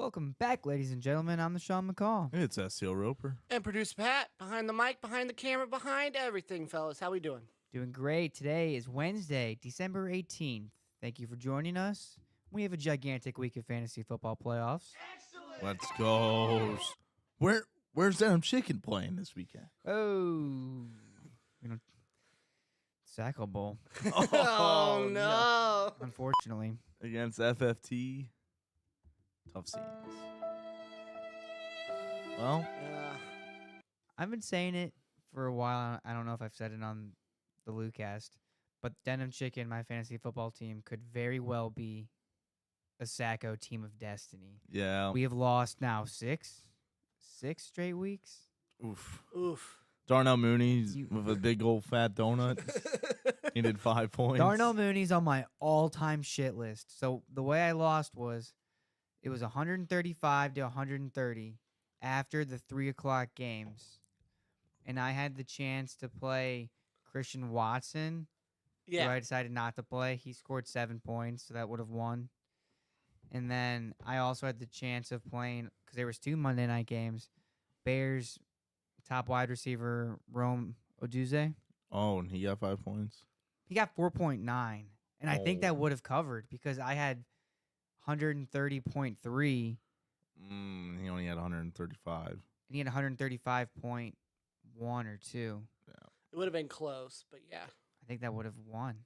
Welcome back, ladies and gentlemen. I'm the Sean McCall. It's SEO Roper. And producer Pat, behind the mic, behind the camera, behind everything, fellas. How we doing? Doing great. Today is Wednesday, December 18th. Thank you for joining us. We have a gigantic week of fantasy football playoffs. Let's go. Where's Adam Chicken playing this weekend? Oh, Sackle Bowl, Oh, no. unfortunately. Against FFT. Tough scenes. Well, I've been saying it for a while. I don't know if I've said it on the Lucast, but Denim Chicken, my fantasy football team, could very well be a Sacco team of destiny. yeah. We have lost now six straight weeks. Oof. Oof. Darnell Mooney You- with a big old fat donut. He did 5 points. Darnell Mooney's on my all-time shit list. So the way I lost was it was 135 to 130 after the 3 o'clock games. And I had the chance to play Christian Watson, who Yeah. I decided not to play. He scored 7 points, so that would have won. And then I also had the chance of playing, because there was 2 Monday night games, Bears top wide receiver Rome Oduze. Oh, and he got 5 points. He got 4.9, and I think Oh. that would have covered because I had 130.3, He only had 135. and he had 135.1 or 2. It would have been close, but yeah. I think that would have won.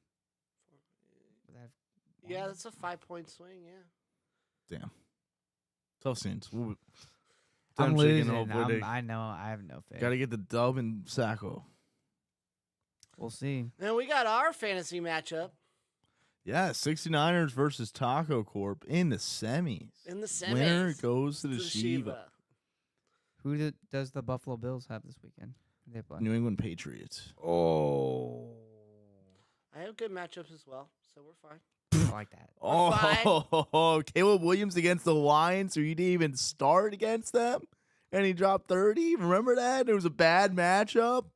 Would that have Yeah, won? that's a 5-point swing, yeah. Damn. Tough scenes. I'm Denim Chicken, losing. hopefully they I know. I have no faith. got to get the dub in Sacco. We'll see. And we got our fantasy matchup Yeah, 69ers versus Taco Corp in the semis. in the semis. Winner goes to the To Shiva. Who does the Buffalo Bills have this weekend? Who they play? New England Patriots. Oh, I have good matchups as well, so we're fine. I like that. Oh, Caleb Williams against the Lions, who he didn't even start against them, and he dropped 30. Remember that? It was a bad matchup.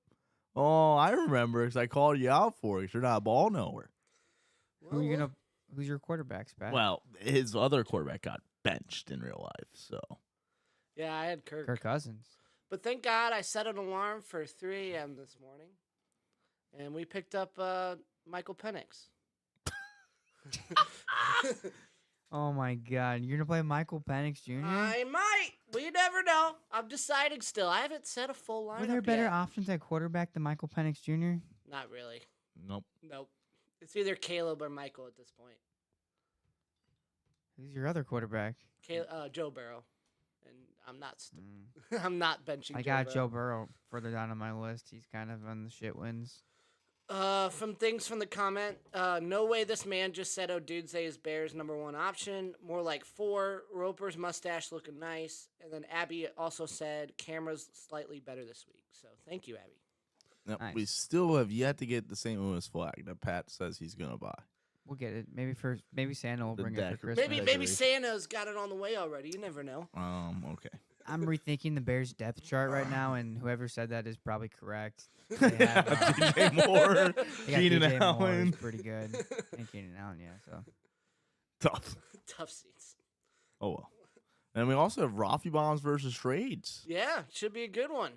Oh, I remember because I called you out for it. 'Cause you're not a ball knower. Who are you gonna? Who's your quarterbacks, Pat? Well, his other quarterback got benched in real life, so Yeah, I had Kirk. Kirk Cousins. But thank God I set an alarm for 3 a.m. this morning, and we picked up Michael Penix. Oh my God! You're gonna play Michael Penix Jr. I might. We never know. I'm deciding still. I haven't set a full lineup Were there better yet. options at quarterback than Michael Penix Jr.? Not really. nope. Nope. It's either Caleb or Michael at this point. Who's your other quarterback? Joe Burrow, and I'm not. Mm. I'm not benching. I got Joe Burrow further down on my list. He's kind of on the shit wins. From things from the comment, no way this man just said Oduze is Bears' #1 option. More like 4. Roper's mustache looking nice. And then Abby also said camera's slightly better this week. So thank you, Abby. Nope. Nice. We still have yet to get the St. Louis flag that Pat says he's gonna buy. We'll get it. Maybe Santa will The bring it for Decker- Christmas. Maybe Decoration. Santa's got it on the way already. You never know. Okay. I'm rethinking the Bears depth chart right now, and whoever said that is probably correct. They have, DJ Moore, they got Keenan DJ Moore, Allen. who's pretty good, and Keenan Allen, yeah. So Tough. Tough seats. Oh well. And we also have Rafi Bombs versus Trades. Yeah, should be a good one.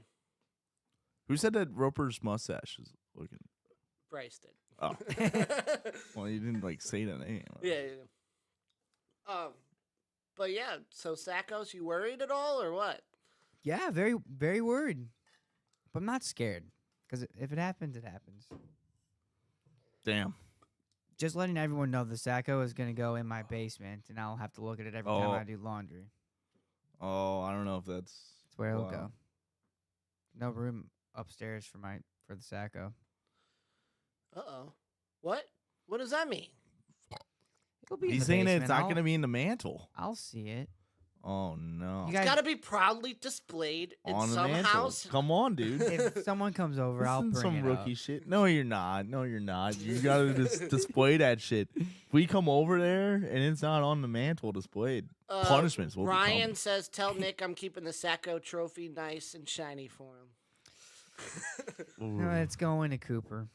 Who said that Roper's mustache is looking? Bryce did. Oh, well, you didn't say the name. Yeah. But yeah, so Sackos, you worried at all or what? yeah, very very worried, but I'm not scared because if it happens, it happens. Damn. Just letting everyone know the Sacco is gonna go in my basement, and I'll have to look at it every time Oh. I do laundry. Oh, I don't know if that's. That's where it'll Wow. go. No room upstairs for the Sacco. Uh-oh. What? What does that mean? It'll be. in He's the saying that it's basement. not I'll- going to be in the mantle. I'll see it. Oh no. You It's guys- got to be proudly displayed in On the some mantle. house. Come on, dude. If someone comes over, I'll This bring is some it rookie up. shit. No, you're not. No, you're not. You gotta just display that shit. If we come over there and it's not on the mantle displayed, punishments will be Ryan coming. says, tell Nick I'm keeping the Sacco trophy nice and shiny for him. No, it's going to Cooper.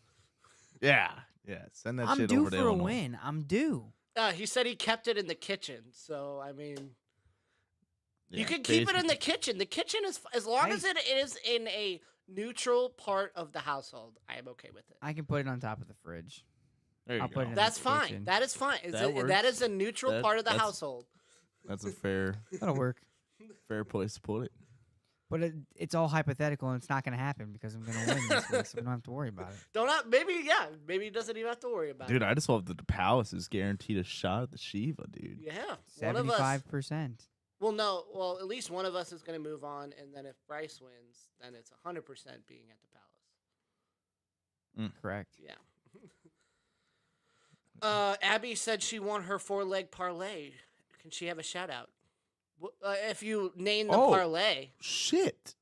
Yeah, send that I'm shit due over for to a Illinois. win. I'm due. He said he kept it in the kitchen. So, I mean, You can keep it in the kitchen. The kitchen is as long as it is in a neutral part of the household. I am okay with it. I can put it on top of the fridge. There you I'll go. put it in That's the fine. kitchen. That is fine. That That works. is a neutral That- part of the that's- household. That's a fair That'll work. place to put it. But it's all hypothetical, and it's not going to happen because I'm going to win this week, so we don't have to worry about it. Maybe he doesn't even have to worry about Dude, it. I just love that the Palace is guaranteed a shot at the Shiva, dude. Yeah, one of us. 75%. Well, no. Well, at least one of us is going to move on, and then if Bryce wins, then it's 100% being at the Palace. Correct. Yeah. Abby said she won her 4-leg parlay. Can she have a shout out? If you name the parlay. Shit.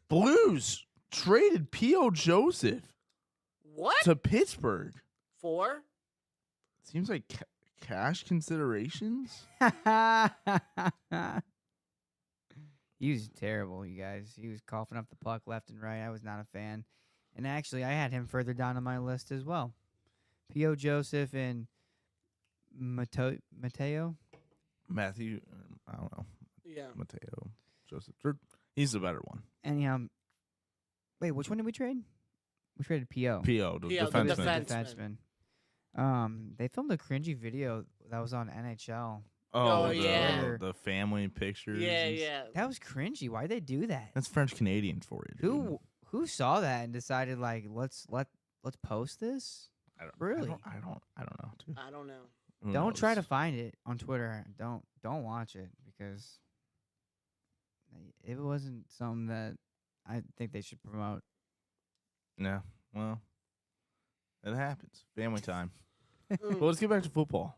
Blues traded P.O. Joseph What? to Pittsburgh. 4? Seems like cash considerations. He was terrible, you guys. He was coughing up the puck left and right. I was not a fan. And actually, I had him further down on my list as well. P.O. Joseph and Mateo. Matthew, I don't know. Yeah. Mateo Joseph. He's the better one. Anyhow, wait, which one did we trade? We traded P.O. P.O. the P.O., the defenseman. defenseman. They filmed a cringy video that was on NHL. Oh, the, yeah. the family pictures. Yeah, and yeah. That was cringy. Why'd they do that? That's French Canadians for you. Dude. Who saw that and decided like let's post this? I don't, Really? I don't know. Dude. I don't know. Who Don't try to knows? find it on Twitter. Don't watch it because it wasn't something that I think they should promote. Yeah. Well, it happens. Family time. Mm. Well, let's get back to football.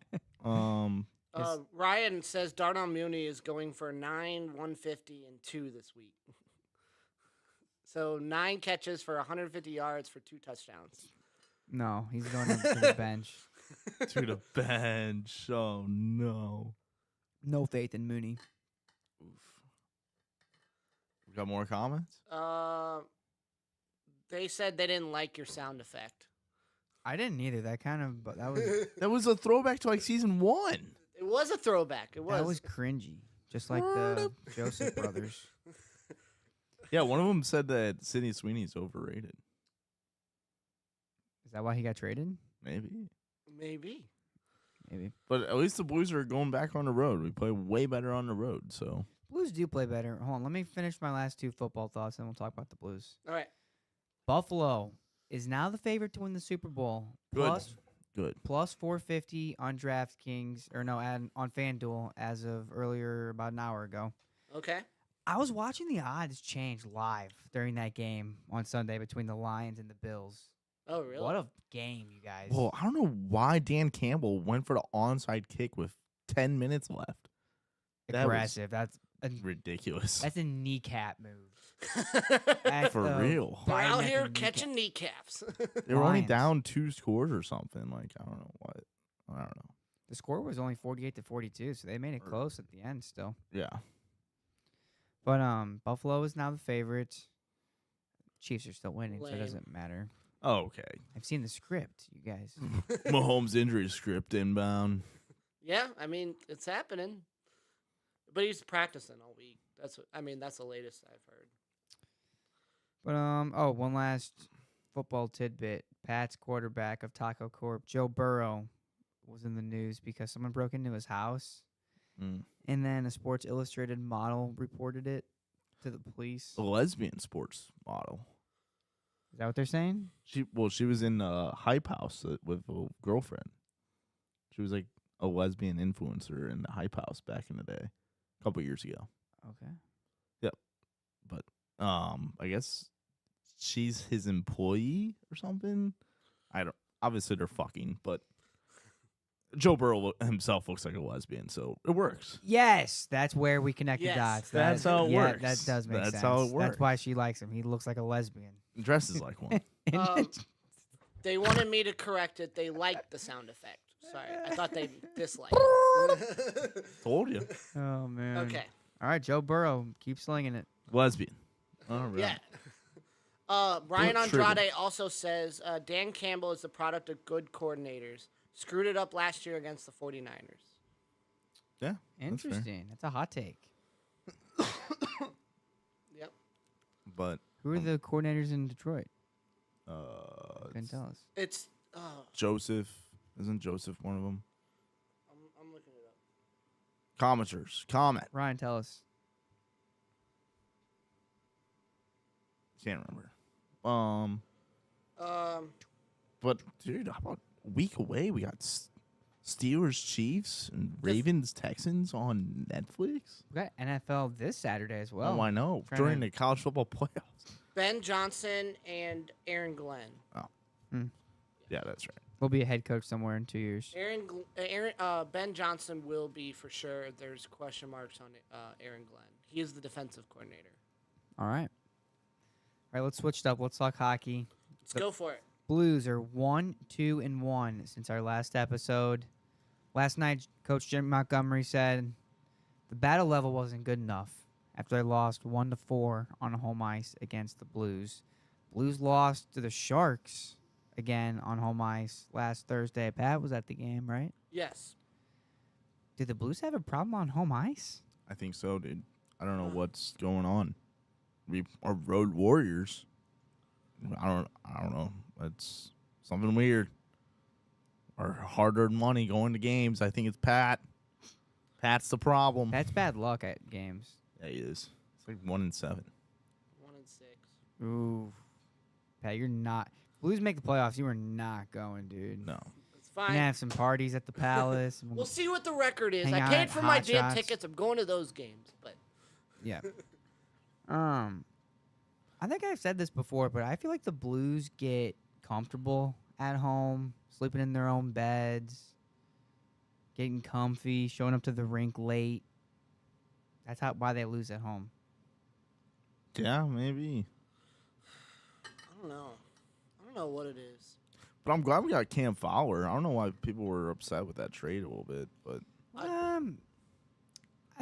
Ryan says Darnell Mooney is going for 9, 150, and 2 this week. So 9 catches for 150 yards for 2 touchdowns. No, he's going to the bench. To the bench. Oh no. No faith in Mooney. Oof. We got more comments? They said they didn't like your sound effect. I didn't either. But that was That was a throwback to like season 1. It was a throwback. It was. that was cringy, just like the Joseph brothers. Yeah, one of them said that Sidney Sweeney's overrated. Is that why he got traded? Maybe. Maybe. Maybe. But at least the Blues are going back on the road. We play way better on the road, so. Blues do play better. Hold on, let me finish my last 2 football thoughts, and we'll talk about the Blues. All right. Buffalo is now the favorite to win the Super Bowl. Good. Good. Plus 450 on DraftKings, on FanDuel as of earlier, about an hour ago. Okay. I was watching the odds change live during that game on Sunday between the Lions and the Bills. Oh, really? What a game, you guys. Well, I don't know why Dan Campbell went for the onside kick with 10 minutes left. that was Aggressive. That's Ridiculous. a kneecap move. For real. We're biting out at here the catching kneecaps. They were only Lions. down 2 scores or something. Like, I don't know what. I don't know. The score was only 48-42, so they made it close at the end still. Yeah. But Buffalo is now the favorite. Chiefs are still winning, so it Lame. doesn't matter. Oh, okay. I've seen the script, you guys. Mahomes' injury script inbound. Yeah, I mean, it's happening. But he's practicing all week. That's the latest I've heard. But one last football tidbit. Pat's quarterback of Taco Corp, Joe Burrow, was in the news because someone broke into his house, and then a Sports Illustrated model reported it to the police. A lesbian sports model. Is that what they're saying? She was in Hype House with a girlfriend. She was like a lesbian influencer in the Hype House back in the day, a couple years ago. Okay. But I guess she's his employee or something. Obviously they're fucking, but Joe Burrow himself looks like a lesbian, so it works. Yes, that's where we connect Yes. the dots. That's how it works. That does make sense. That's how it works. That's why she likes him. He looks like a lesbian. Dresses like one. They wanted me to correct it. They liked the sound effect. Sorry, I thought they disliked it. Told you. Oh man. Okay. All right, Joe Burrow, keep slinging it. Lesbian. All right. Yeah. Brian Don't trigger. Andrade also says Dan Campbell is the product of good coordinators. Screwed it up last year against the 49ers. Yeah. fair. Interesting. That's a hot take. Yep. But Who are the coordinators in Detroit? Couldn't it's tell us. It's. Joseph. Isn't Joseph one of them? I'm looking it up. Commenters. Comment. Ryan, tell us. Can't remember. Um. But dude, how about a week away? We got Steelers, Chiefs, and Ravens, Texans on Netflix. We got NFL this Saturday as well. Oh, I know. trying During to- the college football playoffs. Ben Johnson and Aaron Glenn. Yeah, that's right. We'll be a head coach somewhere in 2 years. Ben Johnson will be for sure. There's question marks on Aaron Glenn. He is the defensive coordinator. All right. All right, let's switch it up. Let's talk hockey. Let's go for it. Blues are 1-2-1 since our last episode. Last night, Coach Jim Montgomery said the battle level wasn't good enough after they lost 1-4 on home ice against the Blues. Blues lost to the Sharks again on home ice last Thursday. Pat was at the game, right? Yes. Did the Blues have a problem on home ice? I think so, dude. I don't know what's going on. We are road warriors. I don't know. It's something weird. Our hard-earned money going to games. I think it's Pat. Pat's the problem. That's bad luck at games. Yeah, he is. It's like 1-7. 1-6. Ooh. Pat, you're not. Blues make the playoffs. You are not going, dude. No. It's You're fine. gonna have some parties at the Palace. We'll see what the record is. Hang I out paid at for my Hot damn Shots. tickets. I'm going to those games. But Yeah. I think I've said this before, but I feel like the Blues get comfortable at home, sleeping in their own beds, getting comfy, showing up to the rink late. That's why they lose at home. Yeah, maybe. I don't know. I don't know what it is. But I'm glad we got Cam Fowler. I don't know why people were upset with that trade a little bit, but I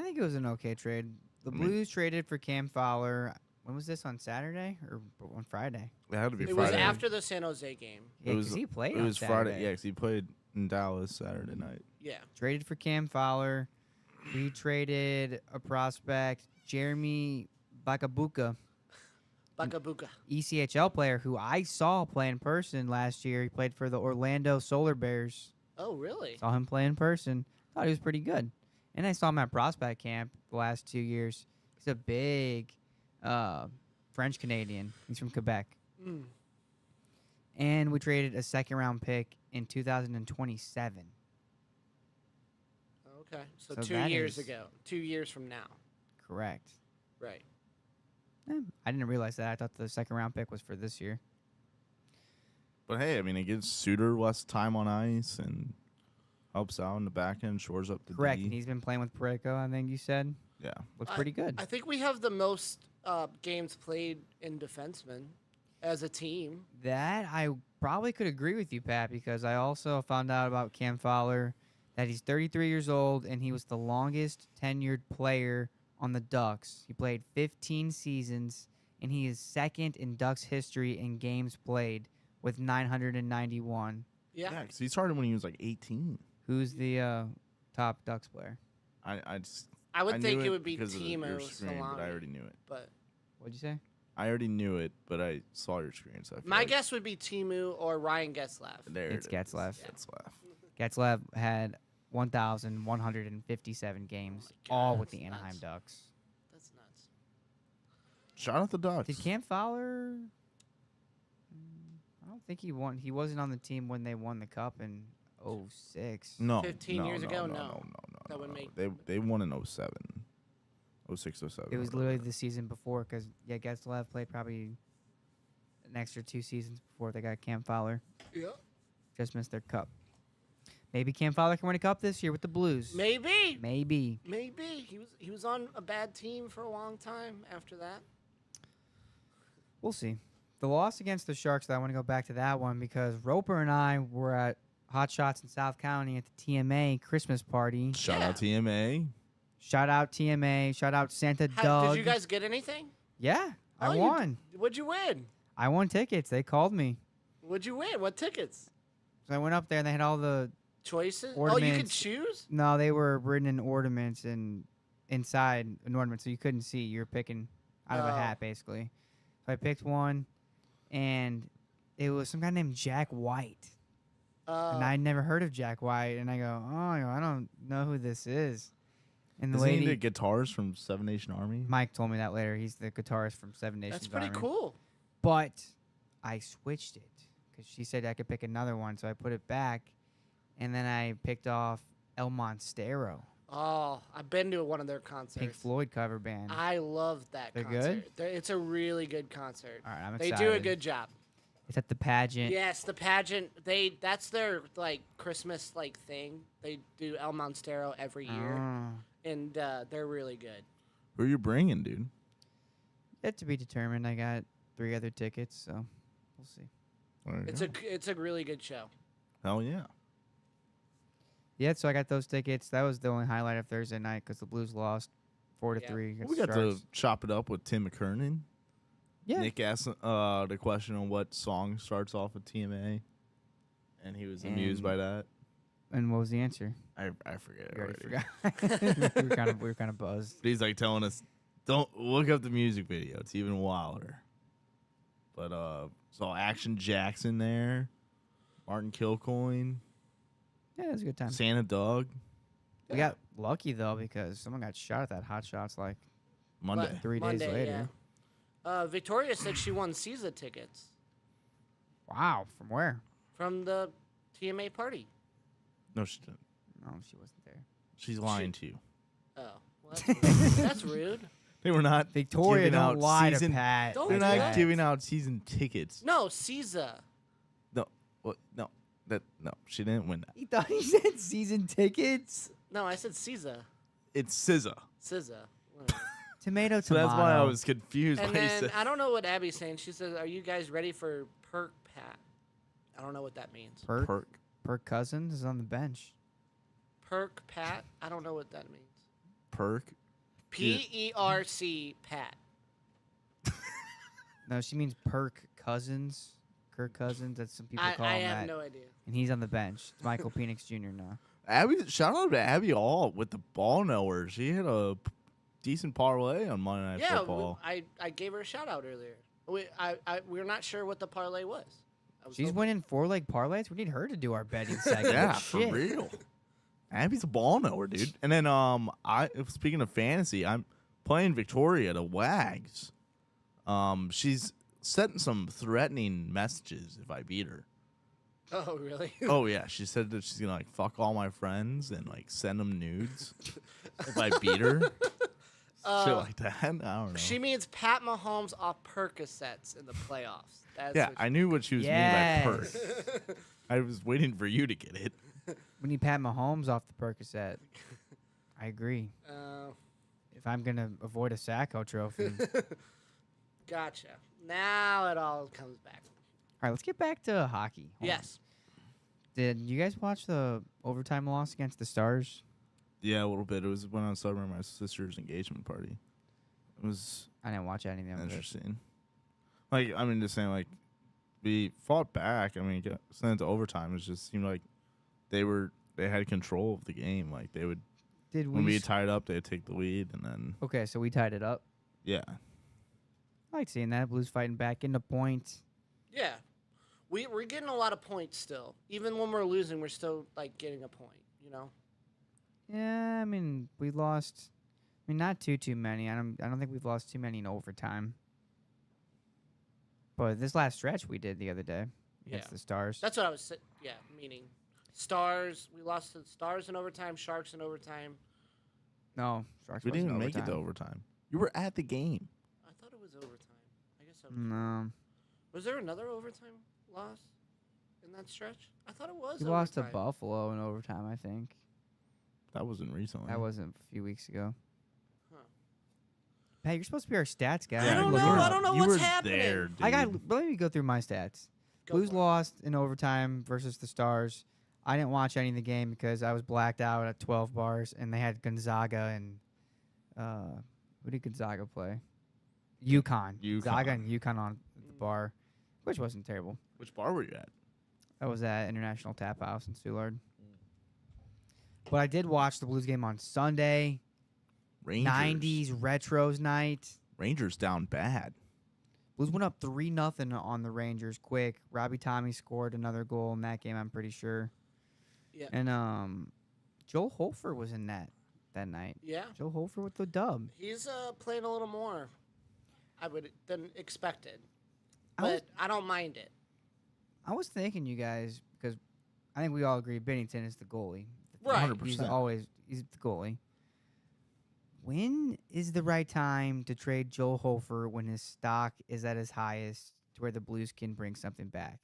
think it was an okay trade. The I mean- Blues traded for Cam Fowler. When was this, on Saturday or on Friday? it had to be It Friday. was after the San Jose game. Yeah, It 'cause was- he played It on was Saturday. Friday. Yeah, 'cause he played in Dallas Saturday night. Yeah. Traded for Cam Fowler. We traded a prospect, Jeremy Bakabuka, Bakabuka. ECHL player who I saw play in person last year. He played for the Orlando Solar Bears. Oh, really? Saw him play in person. Thought he was pretty good. And I saw him at prospect camp the last 2 years. He's a big French Canadian. He's from Quebec. Mm. And we traded a second-round pick in 2027. Okay. So, So 2 that years is- ago. 2 years from now. Correct. Right. I didn't realize that. I thought the second-round pick was for this year. But hey, I mean, it gives Suter less time on ice and helps out in the back end, shores up the Correct. D. And he's been playing with Pareko, I think you said. Yeah. Looks pretty good. I think we have the most games played in defensemen as a team. That I probably could agree with you, Pat, because I also found out about Cam Fowler that he's 33 years old and he was the longest tenured player on the Ducks. He played 15 seasons and he is second in Ducks history in games played with 991. Yeah. Yeah, because he started when he was like 18. Who's the top Ducks player? I just I would I think knew it would be because of Timo your screen, but I Solani. already knew it. But What'd you say? I already knew it, but I saw your screen, so I feel my like guess would be Timu or Ryan Getzlaff. there It's it is. Getzlaff. Getzlaff. Getzlav had 1,157 games, God, all with that's the Anaheim nuts. Ducks. That's nuts. Shout out the Ducks. Did Cam Fowler? I don't think he won. He wasn't on the team when they won the cup in 06. No. 15 no, years no, ago? No. No. No. That would no. make- They won in 07. 06, 07. It was whatever. literally the season before because, yeah, Getzlav played probably an extra 2 seasons before they got Cam Fowler. Yeah. Just missed their cup. Maybe Cam Fowler can win a cup this year with the Blues. Maybe. Maybe. Maybe. He was on a bad team for a long time after that. We'll see. The loss against the Sharks, though, I want to go back to that one because Roper and I were at Hot Shots in South County at the TMA Christmas party. Shout Yeah. out TMA. Shout out TMA. Shout out Santa How, Doug. did you guys get anything? Yeah, I Oh, you won. What'd you win? I won tickets. They called me. What'd you win? What tickets? So I went up there and they had all the choices. Oh, you could Ornaments. choose. No, they were written in ornaments and inside an ornament, so you couldn't see. You were picking out of a Oh. hat, basically. So I picked one, and it was some guy named Jack White. And I never heard of Jack White, and I go, oh, I don't know who this is. And the Isn't he lady, the guitars from Seven Nation Army? Mike told me that later. He's the guitarist from Seven Nations That's pretty Army. cool. But I switched it because she said I could pick another one, so I put it back, and then I picked off El Monstero, Oh, I've been to one of their concerts. Pink Floyd cover band. I love that They're concert. good? It's a really good concert. All right, I'm They excited. do a good job. It's at the pageant. Yes, the pageant. That's their like Christmas like thing. They do El Monstero every year, Oh. and they're really good. Who are you bringing, dude? Yet to be determined. I got 3 other tickets, so we'll see. There you It's go. it's a really good show. Hell yeah. Yeah, so I got those tickets. That was the only highlight of Thursday night because the Blues lost 4-3 Yeah. against We got the to Sharks. chop it up with Tim McKernan. Yeah. Nick asked the question on what song starts off with TMA, and he was amused by that. And what was the answer? I forget it You already. already forgot. we were kind of buzzed. But he's like telling us, don't look up the music video. It's even wilder. But saw Action Jackson there, Martin Kilcoyne, Yeah, it was a good time. Santa Doug, We got lucky though because someone got shot at that Hot Shots like Monday. 3 days Monday, later. yeah. Victoria said she won SISA tickets Wow, from where? from the TMA party. No, she didn't. No, she wasn't there. She's lying to you. Oh, well, that's, that's rude. They were not Victoria, giving don't out lie season. to Pat. Don't They're do not that. giving out season tickets. No, SISA. No, what? No, no. She didn't win that. He thought he said season tickets. No, I said SISA. It's SZA. SISA. Whatever. Tomato, So tomato. that's why I was confused. And why you then said I don't know what Abby's saying. She says, "Are you guys ready for Perk Pat?" I don't know what that means. Perk Cousins is on the bench. Perk Pat. I don't know what that means. Perk. PERC Pat. No, she means Perk Cousins. Kirk Cousins. That's some people call I him have that. no idea. And he's on the bench. It's Michael Penix Jr. now. Abby, shout out to Abby All with the ball knower. She had a decent parlay on Monday Night Yeah, Football. I gave her a shout out earlier. We're not sure what the parlay was. I was She's hoping- winning 4-leg parlays. We need her to do our betting segment. Yeah, for Shit. real. Abby's a ball knower, dude. And then speaking of fantasy, I'm playing Victoria to Wags. She's setting some threatening messages if I beat her. Oh, really? Oh yeah, she said that she's gonna like fuck all my friends and like send them nudes if I beat her. Shit like that. I don't know. She means Pat Mahomes off Percocets in the playoffs. That's Yeah, what I knew what she was Yes. meaning by perk. I was waiting for you to get it. We need Pat Mahomes off the Percocet. I agree. Uh, If I'm going to avoid a Sacco trophy. All gotcha. Now it all comes back. right, let's get back to hockey. Hold on. Yes. Did you guys watch the overtime loss against the Stars? Yeah, a little bit. It was when I was celebrating my sister's engagement party. It was I didn't watch anything of it. interesting. Like, I mean, just saying, like, we fought back. I mean, sent it to overtime. It just seemed like they had control of the game. Like, they would, Did when we we? tied up, they'd take the lead, and then, Okay, so we tied it up. yeah. I like seeing that. Blues fighting back into points. Yeah. We're getting a lot of points still. Even when we're losing, we're still like getting a point, you know? Yeah, I mean, we lost. I mean, not too many. I don't think we've lost too many in overtime. But this last stretch we did the other day against Yeah. the Stars. That's what I was meaning. Stars, we lost to the Stars in overtime, Sharks in overtime. No, Sharks. We didn't even wasn't make it to overtime. You were at the game. I thought it was overtime. I guess I was. No, Was there another overtime loss in that stretch? I thought it was. we lost to overtime. Buffalo in overtime. I think That wasn't recently. that wasn't a few weeks ago. Huh. Pat, you're supposed to be our stats guy. I don't Look, know. you're I not. don't know You what's were happening. there, dude. I got. Let me go through my stats. Go Blues for it. lost in overtime versus the Stars. I didn't watch any of the game because I was blacked out at 12 bars, and they had Gonzaga and who did Gonzaga play? UConn. Gonzaga and UConn on the bar, which wasn't terrible. Which bar were you at? That was at International Tap House in Soulard. But I did watch the Blues game on Sunday. Rangers. 90s retros night. Rangers down bad. Blues went up 3-0 on the Rangers quick. Robbie Tommy scored another goal in that game, I'm pretty sure. Yeah. And Joel Hofer was in that night. Yeah. Joel Hofer with the dub. He's playing a little more, I would, than expected. I was- But I don't mind it. I was thinking you guys, because I think we all agree Bennington is the goalie. Right. 100%. He's the goalie. When is the right time to trade Joel Hofer when his stock is at his highest to where the Blues can bring something back?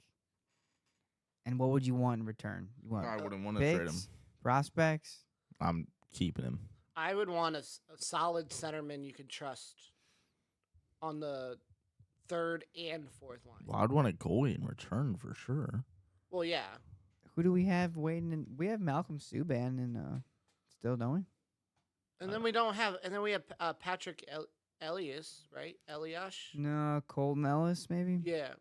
And what would you want in return? You want I wouldn't want to trade him. picks, prospects? I'm keeping him. I would want a solid centerman you can trust on the third and fourth line. Well, I'd want a goalie in return for sure. Well, yeah. Who do we have waiting? We have Malcolm Subban and still don't we? And then we don't have, and then we have Patrick Elias, right? Elias? No, Colton Ellis maybe. Yeah.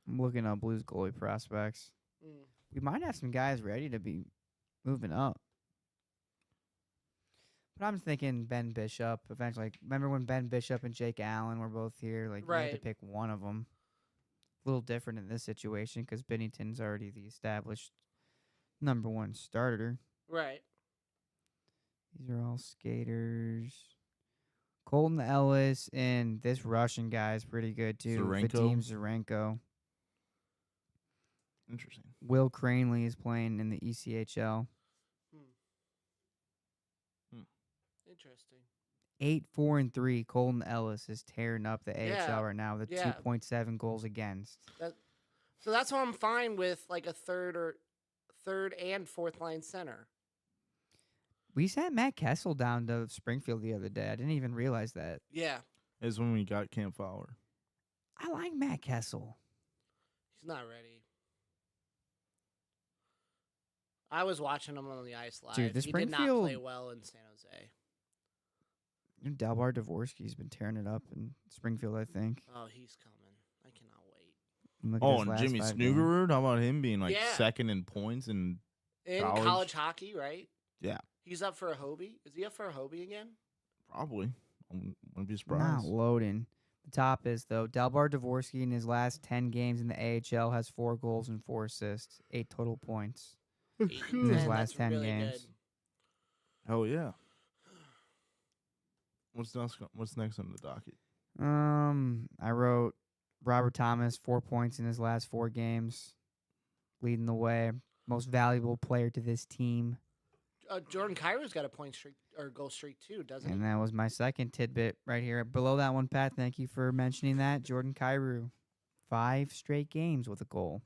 I'm looking up Blues goalie prospects. Mm. We might have some guys ready to be moving up. But I'm thinking Ben Bishop eventually. Like, remember when Ben Bishop and Jake Allen were both here? Like, you had to Right. pick one of them. A little different in this situation because Bennington's already the established number one starter. Right. These are all skaters. Colton Ellis and this Russian guy is pretty good too. Zarenko? Vadim Zarenko. Interesting. Will Cranley is playing in the E ECHL. Interesting. 8-4-3. Colton Ellis is tearing up the Yeah, AHL right now with yeah. 2.7 goals against. So that's why I'm fine with like a third and fourth line center. We sent Matt Kessel down to Springfield the other day. I didn't even realize that. Yeah. Is when we got Camp Fowler. I like Matt Kessel. He's not ready. I was watching him on the ice live. Dude, the he did not Springfield- play well in San Jose. Dalbar Dvorsky's been tearing it up in Springfield, I think. Oh, he's coming. I cannot wait. Look at Oh, his and last Jimmy 5 games. Snoogerud? How about him being like Yeah. second in points? And In College. college hockey, right? Yeah. He's up for a Hobie. Is he up for a Hobie again? probably. I wouldn't be Not surprised. loading. The top is, though, Dalbar Dvorsky in his last 10 games in the AHL has 4 goals and 4 assists, 8 total points. In his that's last 10 really games. Good. Hell yeah. What's next on the docket? I wrote Robert Thomas 4 points in his last 4 games, leading the way. Most valuable player to this team, Jordan Kyrou's got a point streak or goal streak too, doesn't and he? that was my second tidbit right here below that one. Pat, thank you for mentioning that. Jordan Kyrou, 5 straight games with a goal.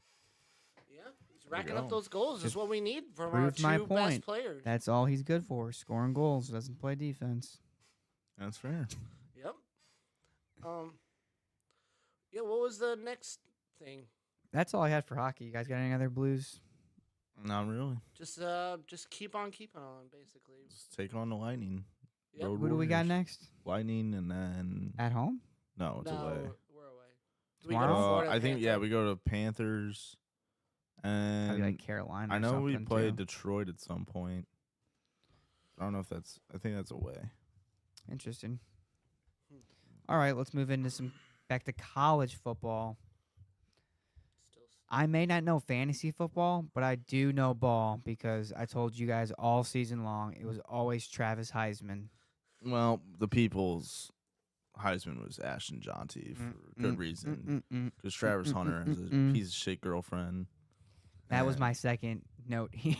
Yeah, he's racking up go. those goals. Is Just what we need from our proves my two point. best players. That's all he's good for: scoring goals. Doesn't play defense. That's fair. Yep. Yeah. What was the next thing? That's all I had for hockey. You guys got any other Blues? Not really. Just keep on keeping on, basically. Just take on the Lightning. Yep. Road Who do we got Warriors. next? Lightning, and then At home? no, it's No, away. we're away. Do we go to Tomorrow? Florida I think yeah, Panther? we go to Panthers, Probably and like Carolina. I or know we something, played too. Detroit at some point. I don't know if that's. I think that's away. Interesting. All right, let's move into some back to college football. Still I may not know fantasy football, but I do know ball because I told you guys all season long it was always Travis Heisman. Well, the people's Heisman was Ashton Jonty for good reason. Because Travis Hunter has a piece of shit girlfriend. That was and my second note here.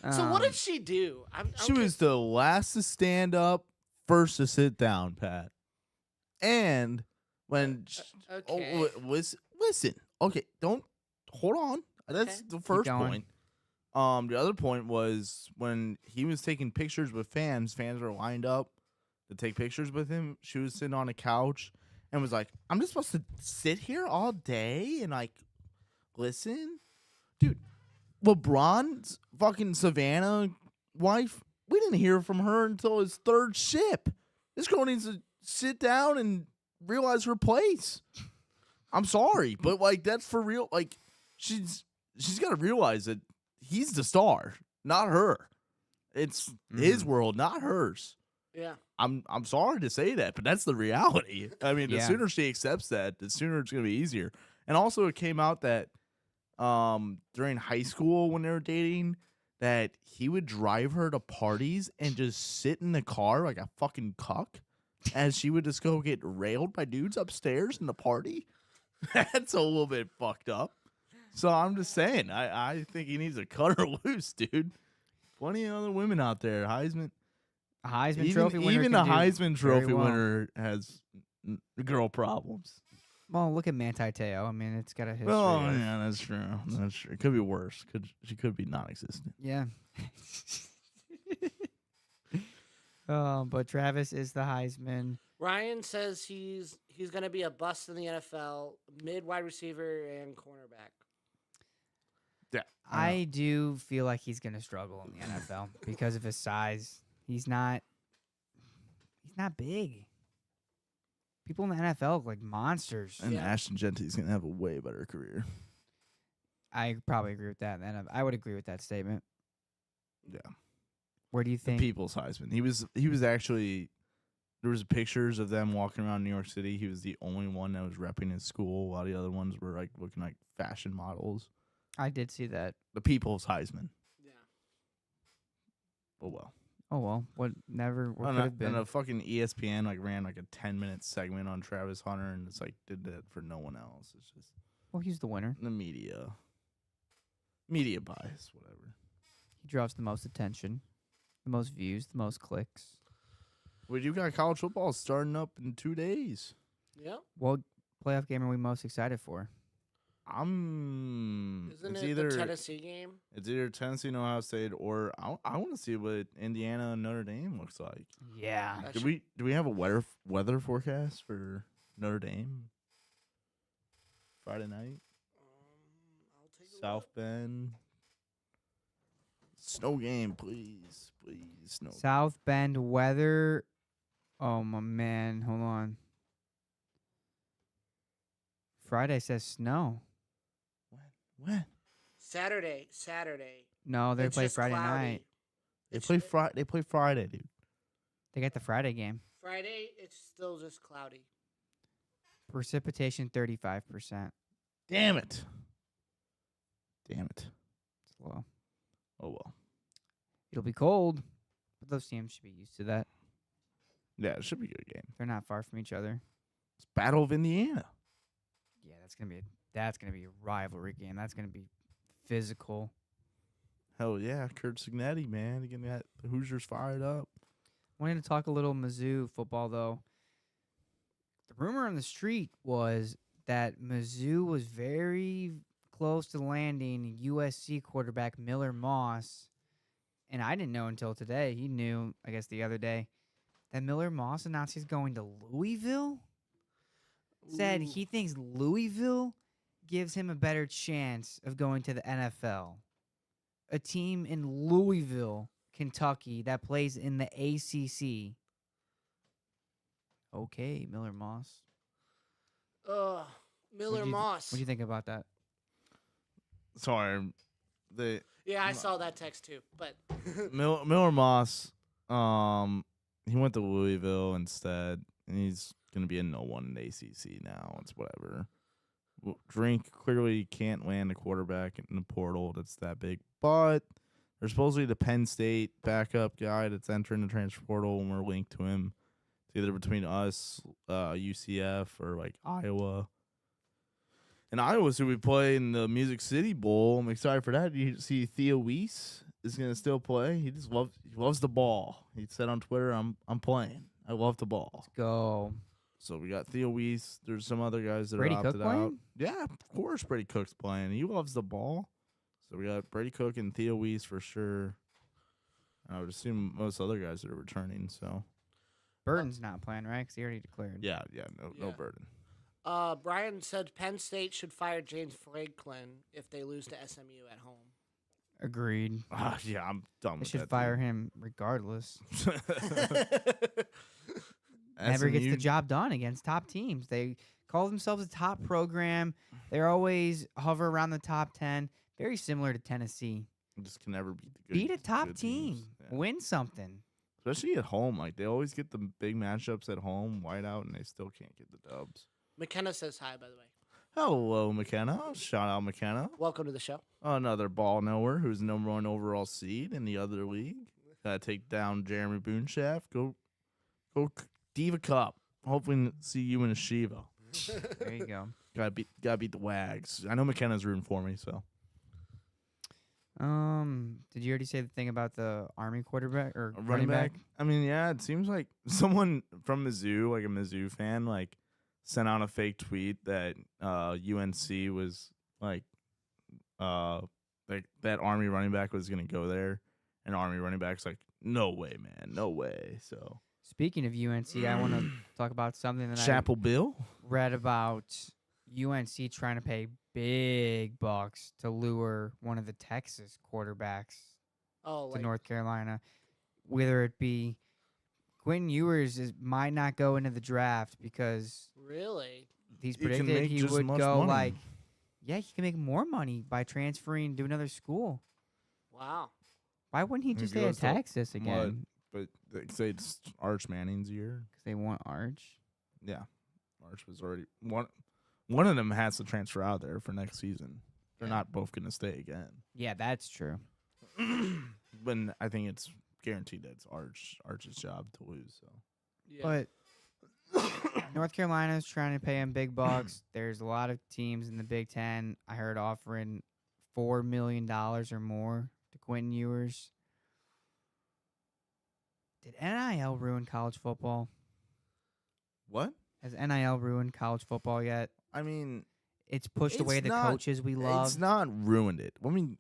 So what Um, did she do? She was the last to stand up, first to sit down, Pat. And when okay. listen, okay, don't hold on. That's Okay. the first going. point. The other point was when he was taking pictures with fans. Fans were lined up to take pictures with him. She was sitting on a couch and was like, "I'm just supposed to sit here all day and like listen, dude." LeBron's fucking Savannah wife. We didn't hear from her until his 3rd ship. This girl needs to sit down and realize her place. I'm sorry, but like that's for real. Like she's she's got to realize that he's the star, not her. It's his world, not hers. Yeah. I'm sorry to say that, but that's the reality. I mean, the Yeah. sooner she accepts that, the sooner it's gonna be easier. And also, it came out that during high school when they were dating, that he would drive her to parties and just sit in the car like a fucking cuck, as she would just go get railed by dudes upstairs in the party. That's a little bit fucked up. So I'm just saying, I think he needs to cut her loose, dude. Plenty of other women out there. Heisman. A Heisman Even, Trophy winner. even can the do Heisman very Trophy well. winner has girl problems. Well, look at Manti Te'o. I mean, it's got a history. Oh, of- yeah, that's true. That's true. It could be worse. She could be non-existent. Yeah. But Travis is the Heisman. Ryan says he's going to be a bust in the NFL, mid wide receiver and cornerback. Yeah, I do feel like he's going to struggle in the NFL because of his size. He's not big. People in the NFL look like monsters. and Yeah. Ashton Genty's gonna have a way better career. I probably agree with that. And I would agree with that statement. Yeah. Where do you The think? people's Heisman. He was actually, there was pictures of them walking around New York City. He was the only one that was repping his school, while the other ones were like looking like fashion models. I did see that. The people's Heisman. Yeah. Oh well. Oh well, what could And have been? a fucking ESPN like ran like a 10-minute segment on Travis Hunter, and it's like did that for no one else. It's just Well, he's the winner. the media bias, whatever. He draws the most attention, the most views, the most clicks. Well, you got college football starting up in 2 days. Yep. What playoff game are we most excited for? Isn't It's it either the Tennessee game? it's either Tennessee and Ohio State, or I want to see what Indiana and Notre Dame looks like. Yeah. That Do should- we have a weather forecast for Notre Dame Friday night? I'll take a South look. Bend. Snow game, please, snow. South Bend weather. Oh my man, hold on. Friday says snow. When? Saturday. No, they It's play just Friday cloudy. night. They It's- play Friday, dude. They got the Friday game. Friday, it's still just cloudy. Precipitation 35%. Damn it. It's low. Oh well. It'll be cold, but those teams should be used to that. Yeah, it should be a good game. They're not far from each other. It's Battle of Indiana. Yeah, that's gonna be a rivalry game. That's gonna be physical. Hell yeah, Kurt Signetti, man. Getting that the Hoosiers fired up. Wanted to talk a little Mizzou football though. The rumor on the street was that Mizzou was very close to landing USC quarterback Miller Moss, and I didn't know until today. He knew, I guess, the other day that Miller Moss announced he's going to Louisville. Said Ooh. he thinks Louisville gives him a better chance of going to the NFL. A team in Louisville, Kentucky that plays in the ACC. Okay, Miller Moss. Ugh. Miller Moss. What do you think about that? Sorry, the Yeah, I saw that text too. But Miller Moss. He went to Louisville instead, and he's gonna be a no one in the ACC now. It's whatever. Drink clearly can't land a quarterback in the portal that's that big, but there's supposedly the Penn State backup guy that's entering the transfer portal, and we're linked to him. It's either between us, UCF, or like Iowa. And Iowa's who we play in the Music City Bowl. I'm excited for that. You see Theo Weiss is gonna still play. He loves the ball. He said on Twitter, "I'm playing. I love the ball." Go. So we got Theo Weiss. There's some other guys that Brady are Cook opted out. playing? Yeah, of course Brady Cook's playing. He loves the ball. So we got Brady Cook and Theo Weiss for sure. I would assume most other guys are returning. So Burton's not playing, right? Because he already declared. yeah, no Yeah. burden. Brian said Penn State should fire James Franklin if they lose to SMU at home. Agreed. Yeah, I'm done They with should that. fire him regardless. dude. Never gets the SMU job done against top teams. They call themselves a top program. They're always hover around the top 10. Very similar to Tennessee. Just can never beat the good. Beat a top good team. teams. Yeah. Win something. Especially at home. Like, they always get the big matchups at home, whiteout, and they still can't get the dubs. McKenna says hi, by the way. Hello, McKenna. Shout out, McKenna. Welcome to the show. Another ball knower who's the number 1 overall seed in the other league. Gotta take down Jeremy Boonshaft. Go Diva Cup. Hopefully see you in a Shiva. There you go. Gotta beat the Wags. I know McKenna's rooting for me, so. Did you already say the thing about the Army quarterback or A running back? I mean, yeah, it seems like someone from Mizzou, like a Mizzou fan, like sent out a fake tweet that UNC was like that Army running back was gonna go there, and Army running back's like, no way, man, no way. So Speaking of UNC, I want to talk about something that Chapel Bill. I read about UNC trying to pay big bucks to lure one of the Texas quarterbacks Oh, to like North Carolina, whether it be Quentin Ewers might not go into the draft because really? he's He can predicted make he just would much go money. he can make more money by transferring to another school. Wow. Why wouldn't he He just stay at goes to Texas again? But they say it's Arch Manning's year. Because they want Arch. Yeah, Arch was already one. One of them has to transfer out there for next season. They're Yeah. not both gonna stay again. Yeah, that's true. But I think it's guaranteed that it's Arch's job to lose. So Yeah. But North Carolina's trying to pay him big bucks. There's a lot of teams in the Big Ten I heard offering $4 million or more to Quentin Ewers. Did NIL ruin college football? what? Has NIL ruined college football yet? I mean, It's pushed It's away the not- coaches we love. it's not ruined it. Let me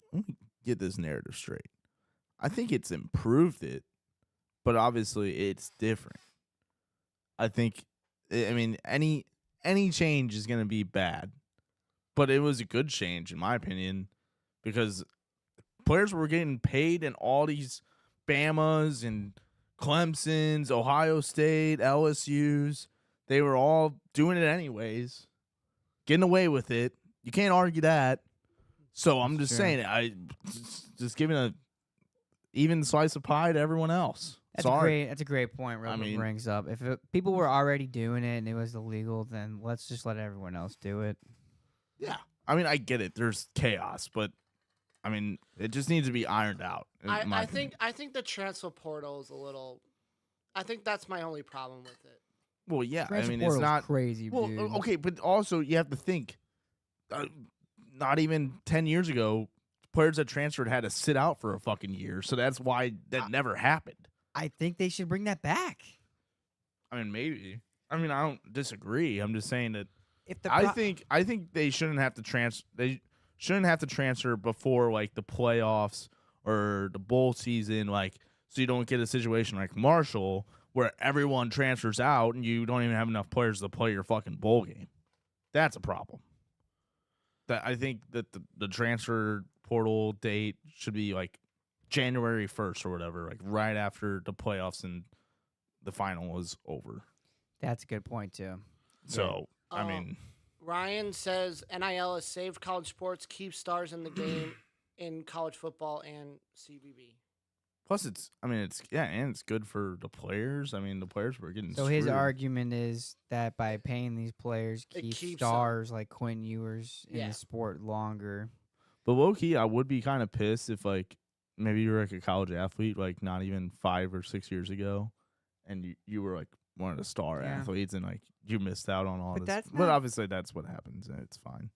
get this narrative straight. I think it's improved it, but obviously it's different. I think, I mean, any change is going to be bad, but it was a good change in my opinion because players were getting paid in all these Bamas and Clemson's, Ohio State, LSU's. They were all doing it anyways, getting away with it. You can't argue that. So I'm That's just true. saying, just giving a even slice of pie to everyone else. Sorry. That's a great point. Roman mean- brings up. If people were already doing it and it was illegal, then let's just let everyone else do it. Yeah. I mean, I get it. There's chaos, but I mean, it just needs to be ironed out. in my I opinion. think the transfer portal is a little. I think that's my only problem with it. Well, yeah. I Transfer mean, it's portal's not crazy, Well, dude. okay, but also you have to think. Not even 10 years ago, players that transferred had to sit out for a fucking year, so that's why that never happened. I think they should bring that back. I mean, maybe. I mean, I don't disagree. I'm just saying that If the I think they shouldn't have to They shouldn't have to transfer before like the playoffs or the bowl season, like so you don't get a situation like Marshall where everyone transfers out and you don't even have enough players to play your fucking bowl game. That's a problem. That I think that the transfer portal date should be like January 1st or whatever, like right after the playoffs and the final was over. that's a good point too. So, I Um, mean, Ryan says NIL has saved college sports, keeps stars in the game in college football and CBB. plus it's and it's good for the players. I mean, the players were getting So his screwed. argument is that by paying these players, It keeps keeps 'em. stars like Quinn Ewers in Yeah. the sport longer. But low key, I would be kind of pissed if like maybe you were like a college athlete, like not even 5 or 6 years ago, and you were like one of the star Yeah. athletes, and like you missed out on all But this. that's But not- obviously, that's what happens, and it's fine.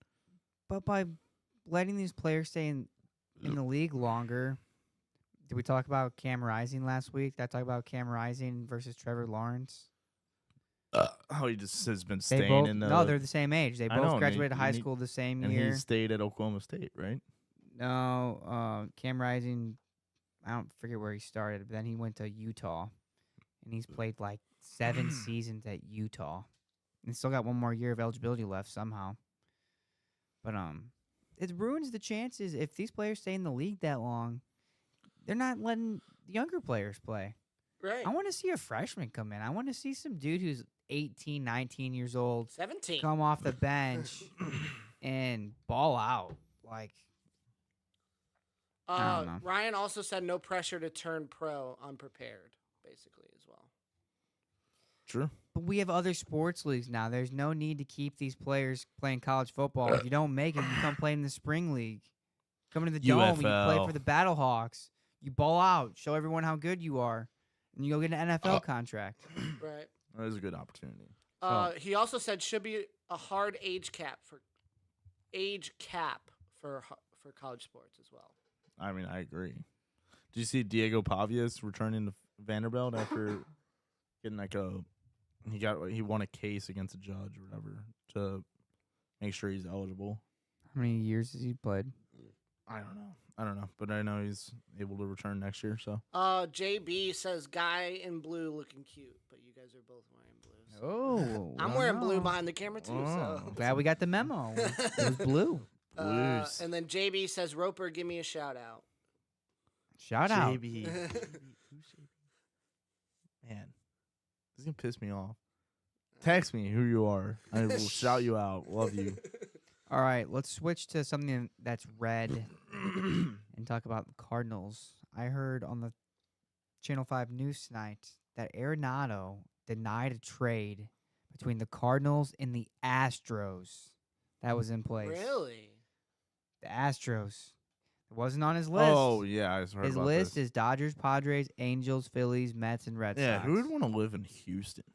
But by letting these players stay in the league longer, did we talk about Cam Rising last week? Did I talk about Cam Rising versus Trevor Lawrence? How he just has been They staying both in the. no, they're the same age. They I both know, and graduated he- high and he- school the same and year. he stayed at Oklahoma State, right? No, Cam Rising, I don't forget where he started, but then he went to Utah, and he's played like 7 seasons at Utah, and still got one more year of eligibility left somehow. But it ruins the chances if these players stay in the league that long. They're not letting the younger players play. Right. I want to see a freshman come in. I want to see some dude who's 18, 19 years old 17. come off the bench and ball out. Like, I don't know. Ryan also said no pressure to turn pro unprepared, basically, as well. True. But we have other sports leagues now. There's no need to keep these players playing college football. If you don't make it, you come play in the spring league. Come into the dome, you play UFL. for the Battlehawks. You ball out, show everyone how good you are, and you go get an NFL contract. Right. That is a good opportunity. He also said should be a hard age cap for college sports as well. I mean, I agree. Did you see Diego Pavias returning to Vanderbilt after getting he won a case against a judge or whatever to make sure he's eligible? How many years has he played? I don't know, but I know he's able to return next year. So JB says guy in blue looking cute, but you guys are both wearing blue. So. Oh, I'm wearing blue behind the camera too. So Glad we got the memo. It was blue. Blues. And then JB says Roper, give me a shout out. Shout out. JB. Who's JB? Man, this is gonna piss me off. Text me who you are. I will shout you out. Love you. All right, let's switch to something that's red and talk about the Cardinals. I heard on the Channel 5 news tonight that Arenado denied a trade between the Cardinals and the Astros that was in place. Really? The Astros. It wasn't on his list. Oh yeah, I heard His about list this. is Dodgers, Padres, Angels, Phillies, Mets, and Red Yeah, Sox. who would want to live in Houston?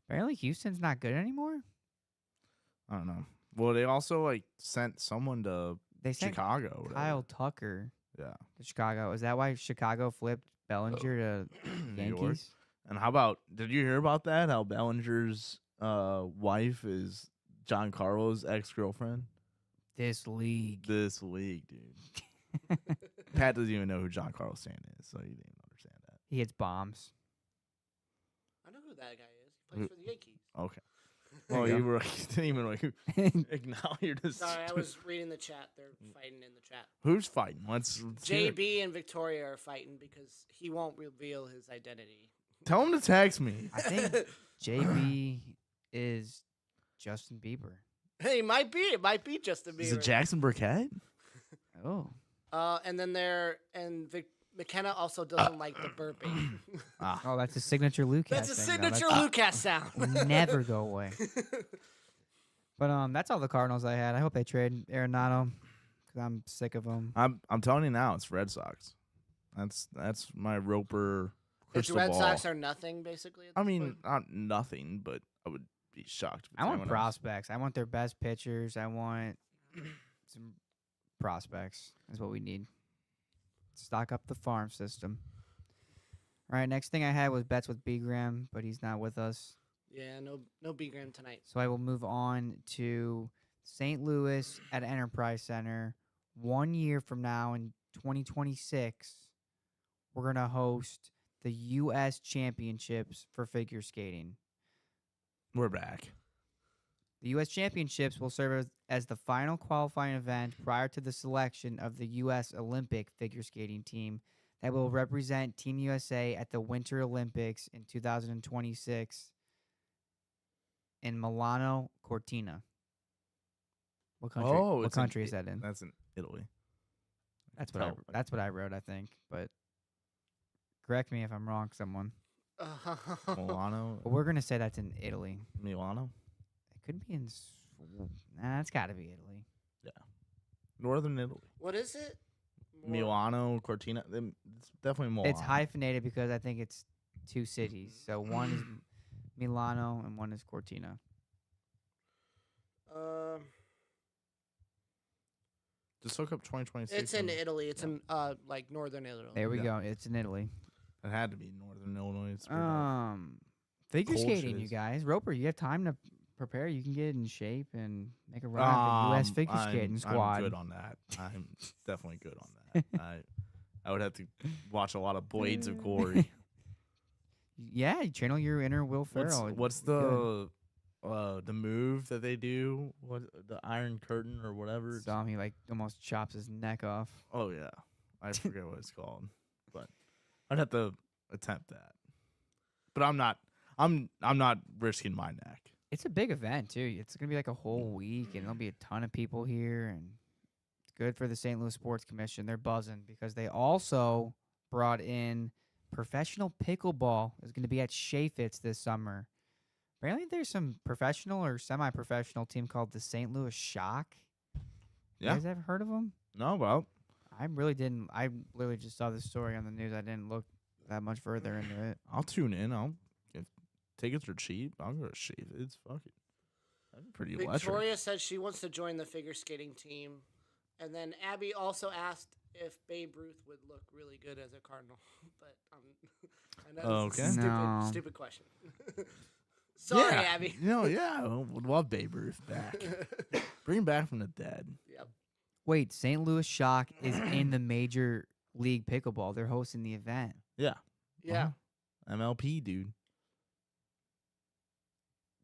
Apparently Houston's not good anymore. I don't know. Well, they also sent someone to They sent Chicago. or whatever. Kyle Tucker Yeah. to Chicago. Is that why Chicago flipped Bellinger to New York. Yankees? And how about? Did you hear about that? How Bellinger's wife is John Carlos' ex-girlfriend? This league. This league, dude. Pat doesn't even know who John Carlos Stanton is, so he didn't even understand that. He hits bombs. I know who that guy is. He plays for the Yankees. Okay. There Well, you you go. were didn't even acknowledge your Sorry, I was reading the chat. They're fighting in the chat. Who's fighting? Let's hear it. JB and Victoria are fighting because he won't reveal his identity. Tell him to text me. I think JB is Justin Bieber. Hey, it might be. It might be Justin Bieber. Is it Jackson Burkett? Oh. And then McKenna also doesn't like the burping. Oh, that's a signature Lucas. That's a signature Lucas sound. Never go away. But that's all the Cardinals I had. I hope they trade Arenado because I'm sick of them. I'm telling you now, it's Red Sox. That's my Roper The crystal Red ball. Sox are nothing, basically. At I this mean, point. not nothing, but I would be shocked. If I want anyone else. prospects. I want their best pitchers. I want some prospects. Is what we need. Stock up the farm system. All right, next thing I had was bets with B Graham, but he's not with us. Yeah, no B Graham tonight. So I will move on to St. Louis at Enterprise Center. 1 year from now in 2026, we're going to host the U.S. Championships for figure skating. We're back. The U.S. Championships will serve as the final qualifying event prior to the selection of the U.S. Olympic figure skating team that will represent Team USA at the Winter Olympics in 2026 in Milano Cortina. What country? Oh, what it's in country is that in? That's in Italy. That's what I. tell. That's what I wrote, I think. But correct me if I'm wrong, someone. Milano. But we're gonna say that's in Italy. Milano. It could be in. Nah, it's got to be Italy. Northern Italy. What is it? Milano, Cortina. It's definitely Milano. It's hyphenated because I think it's two cities. So one is Milano and one is Cortina. Just look up 2026. It's in and- Italy. It's in northern Italy. There we Yeah. go. It's in Italy. It had to be Northern Illinois. It's pretty bad. Figure Cold skating, you shit. guys. Roper, you have time to prepare. You can get in shape and make a run at the U.S. figure skating squad. I'm good on that. I'm definitely good on that. I would have to watch a lot of Blades of Glory. Yeah, you channel your inner Will Ferrell. What's It's good. the move that they do? What, the Iron Curtain or whatever? Saw him, he like almost chops his neck off. Oh yeah, I forget what it's called, but I'd have to attempt that. But I'm not risking my neck. It's a big event too. It's gonna be like a whole week, and there'll be a ton of people here, and it's Good for the St. Louis Sports Commission. They're buzzing because they also brought in professional pickleball. It's going to be at Chaffetz this summer. Apparently, there's some professional or semi-professional team called the St. Louis Shock. Yeah. You guys ever heard of them? No, well, I really didn't. I literally just saw this story on the news. I didn't look that much further into it. I'll tune in. If tickets are cheap, I'll go to Chaffetz. Fuck it. That'd be pretty electric. Victoria said she wants to join the figure skating team. And then Abby also asked if Babe Ruth would look really good as a Cardinal. But I know this is a No. stupid question. Sorry, Yeah. Abby. Yeah, I would love Babe Ruth back. Bring him back from the dead. Yep. Wait, St. Louis Shock is in the Major League Pickleball. They're hosting the event. Yeah. Yeah. MLP, dude.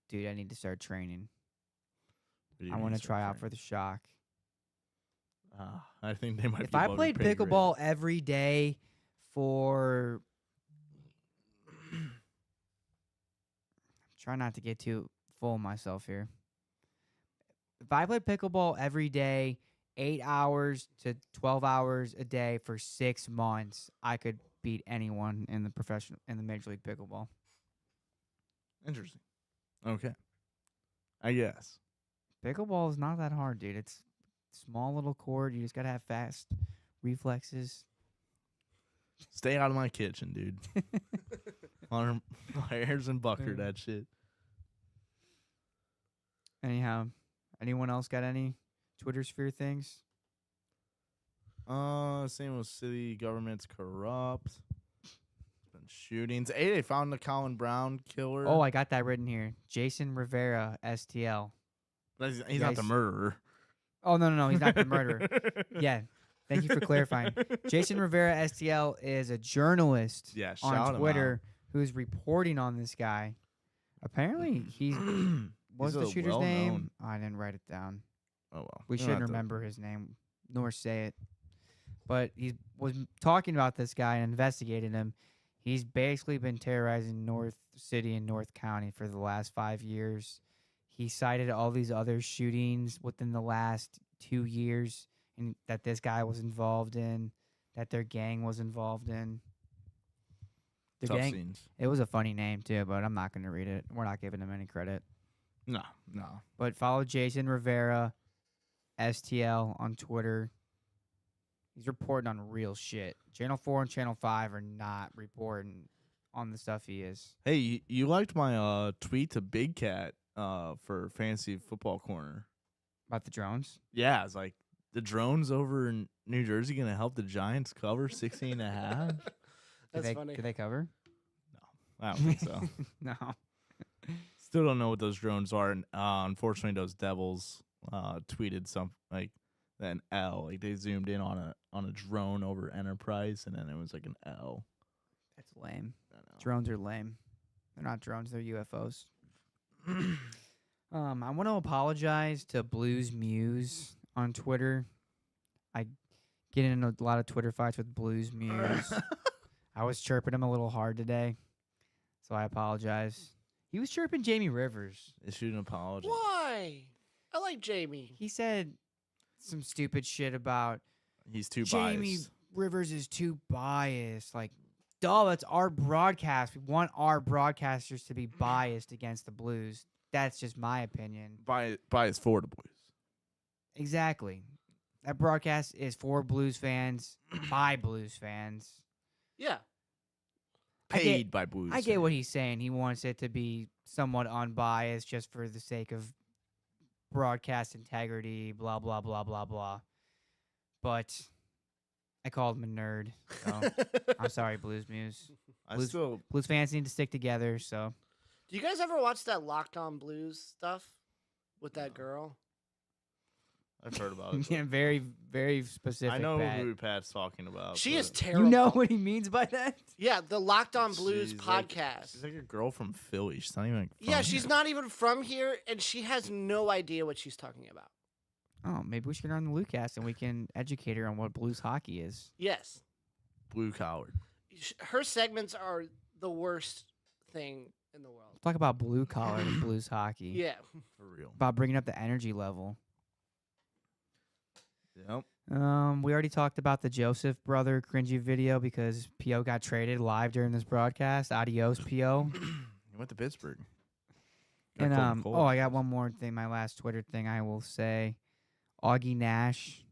Dude, I need to start training. What do you I mean want to start try out training? for the Shock. I think they might If be I above your played pay grade. pickleball every day for try not to get too full of myself here. If I played pickleball every day, 8 hours to 12 hours a day for 6 months, I could beat anyone in the Major League Pickleball. Interesting. Okay. I guess. Pickleball is not that hard, dude. It's small little court. You just gotta have fast reflexes. Stay out of my kitchen, dude. Hunter Myers and Bucker, that shit. Anyhow, anyone else got any Twitter sphere things? Same with city government's corrupt. Been shootings. Hey, they found the Colin Brown killer. Oh, I got that written here. Jason Rivera, STL. But he's not the guys- murderer. Oh, no, he's not the murderer. Yeah, thank you for clarifying. Jason Rivera, STL, is a journalist Yeah, shout on him Twitter who's reporting on this guy. Apparently, he's out. what's He's the a shooter's well-known- name? I didn't write it down. Oh well. We You don't shouldn't have to- remember his name nor say it. But he was talking about this guy and investigating him. He's basically been terrorizing North City and North County for the last 5 years. He cited all these other shootings within the last 2 years and that this guy was involved in, that their gang was involved in. The Tough gang, scenes. it was a funny name too, but I'm not going to read it. We're not giving him any credit. No. But follow Jason Rivera, STL on Twitter. He's reporting on real shit. Channel 4 and Channel 5 are not reporting on the stuff he is. Hey, you liked my tweet to Big Cat for Fantasy Football Corner. About the drones? Yeah, it's like the drones over in New Jersey going to help the Giants cover 16 and a half? That's Did funny. they cover? I don't think so. No. Still don't know what those drones are. And unfortunately, those Devils tweeted some like an L. Like they zoomed in on a drone over Enterprise, and then it was like an L. That's lame. I know. Drones are lame. They're not drones, they're UFOs. I want to apologize to Blues Muse on Twitter. I get in a lot of Twitter fights with Blues Muse. I was chirping him a little hard today, so I apologize. He was chirping Jamie Rivers. Issued an apology. Why? I like Jamie. He said some stupid shit about He's too Jamie biased. Rivers is too biased. Like, duh, that's our broadcast. We want our broadcasters to be biased against the Blues. That's just my opinion. Biased for the Blues. Exactly. That broadcast is for Blues fans, by Blues fans. Yeah. I get- Paid by Blues. I get what he's saying. He wants it to be somewhat unbiased just for the sake of broadcast integrity, blah, blah, blah, blah, blah. But I called him a nerd. So I'm sorry, Blues Muse. I Blues- still Blues fans need to stick together, so. Do you guys ever watch that Locked On Blues stuff with that girl? I've heard about it. Yeah, very, very specific. I know Pat. who Pat's talking about. She is but terrible. You know what he means by that? Yeah, the Locked On Blues she's like- podcast. she's like a girl from Philly. She's not even. Like Yeah, from she's here. not even from here, and she has no idea what she's talking about. Oh, maybe we should get her on the Lucas and we can educate her on what Blues hockey is. Yes. blue collared. Her segments are the worst thing in the world. Talk about blue collar and Blues hockey. Yeah. For real. About bringing up the energy level. Yep. We already talked about the Joseph brother cringy video because P.O. got traded live during this broadcast. Adios, P.O. He went to Pittsburgh. Got And cold and cold, oh, I guys. got one more thing. My last Twitter thing I will say. Augie Nash,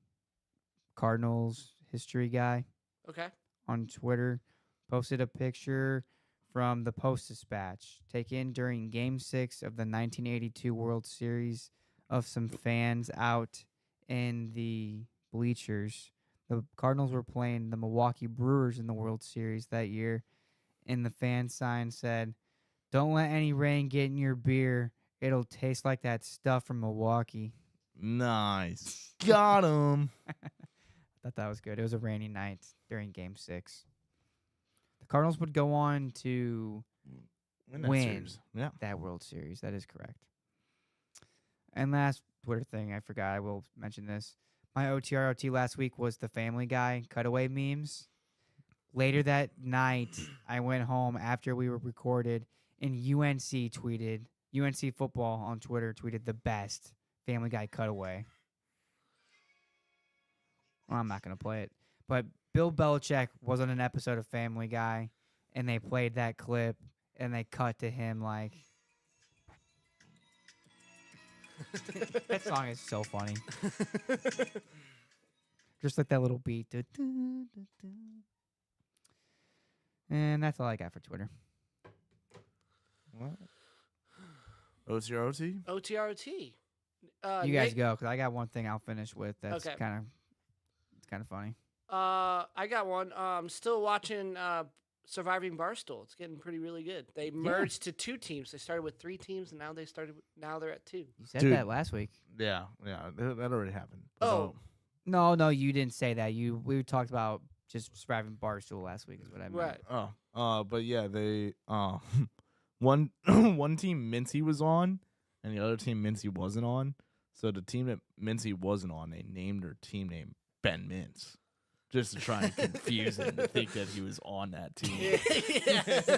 Cardinals history guy Okay. on Twitter, posted a picture from the Post-Dispatch taken during Game 6 of the 1982 World Series of some fans out in the bleachers. The Cardinals were playing the Milwaukee Brewers in the World Series that year, and the fan sign said, "Don't let any rain get in your beer. It'll taste like that stuff from Milwaukee." Nice. Got him. I thought that was good. It was a rainy night during Game 6. The Cardinals would go on to Win that Win. series. Yeah. that World Series. That is correct. And last Twitter thing, I forgot. I will mention this. My OTROT last week was the Family Guy cutaway memes. Later that night, I went home after we were recorded, and UNC football on Twitter tweeted the best Family Guy cutaway. Well, I'm not going to play it. But Bill Belichick was on an episode of Family Guy, and they played that clip, and they cut to him like... That song is so funny. Just like that little beat. And that's all I got for Twitter. What? OCROT? OTROT. You guys Nick, go, because I got one thing I'll finish with that's Okay. kind of funny. I got one. Still watching Surviving Barstool. It's getting really good. They merged to 2 teams. They started with 3 teams, and now they're at 2. You said Dude. that last week. Yeah. That already happened. Oh. No, you didn't say that. We talked about just surviving Barstool last week is what I meant. Right. But yeah, they one one team Mincy was on, and the other team Mincy wasn't on. So the team that Mincy wasn't on, they named their team name Ben Mintz, just to try and confuse him to think that he was on that team. Yeah.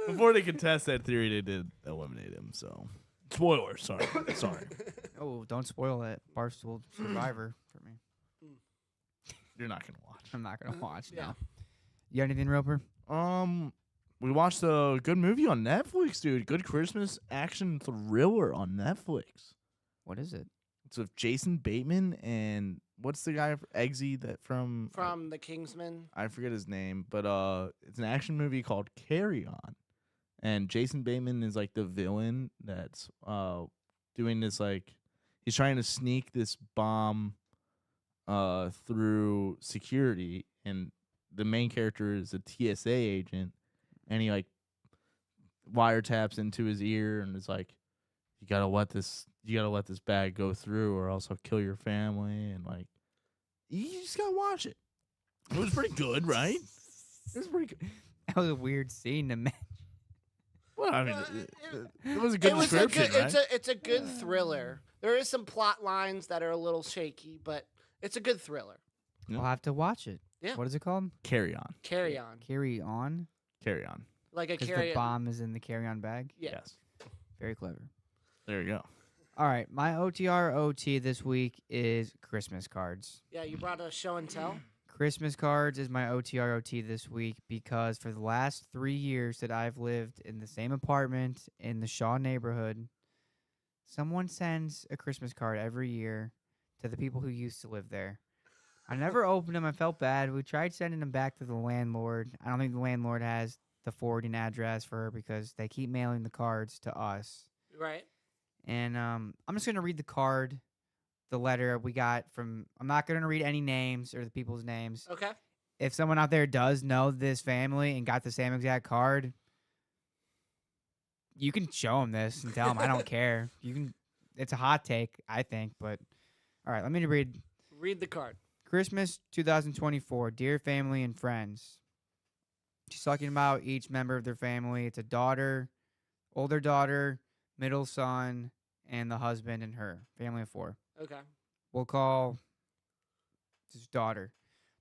Before they could test that theory, they did eliminate him. So spoiler, sorry. Oh, don't spoil it. Barstool Survivor for me. You're not gonna watch. I'm not going to watch Yeah. now. You got anything, Roper? We watched a good movie on Netflix, dude. Good Christmas action thriller on Netflix. What is it? It's with Jason Bateman and what's the guy Eggsy that from The Kingsman. I forget his name, but it's an action movie called Carry On, and Jason Bateman is like the villain that's doing this, like he's trying to sneak this bomb through security, and the main character is a TSA agent, and he like wiretaps into his ear and is like, you gotta let this bag go through or else I'll kill your family, and like you just gotta watch it. It was pretty good, right? It was pretty good. That was a weird scene to mention. Well, I mean, it was a good description, right? It's a good thriller. There is some plot lines that are a little shaky, but it's a good thriller. Yeah. I'll have to watch it. Yeah. What is it called? Carry On. Carry on, Carry On? Carry On. like a Because carry. the bomb is in the carry-on bag? Yeah. Yes. Very clever. There you go. All right, my OTR/OT this week is Christmas cards. Yeah, you brought a show and tell. Christmas cards is my OTR/OT this week because for the last 3 years that I've lived in the same apartment in the Shaw neighborhood, someone sends a Christmas card every year to the people who used to live there. I never opened them. I felt bad. We tried sending them back to the landlord. I don't think the landlord has the forwarding address for her because they keep mailing the cards to us. Right. And I'm just going to read the letter we got from... I'm not going to read any names or the people's names. Okay. If someone out there does know this family and got the same exact card, you can show them this and tell them I don't care. You can. It's a hot take, I think, but... All right, let me read... Read the card. Christmas 2024, dear family and friends. She's talking about each member of their family. It's a daughter, older daughter, middle son, and the husband and her. Family of 4. Okay. We'll call this daughter.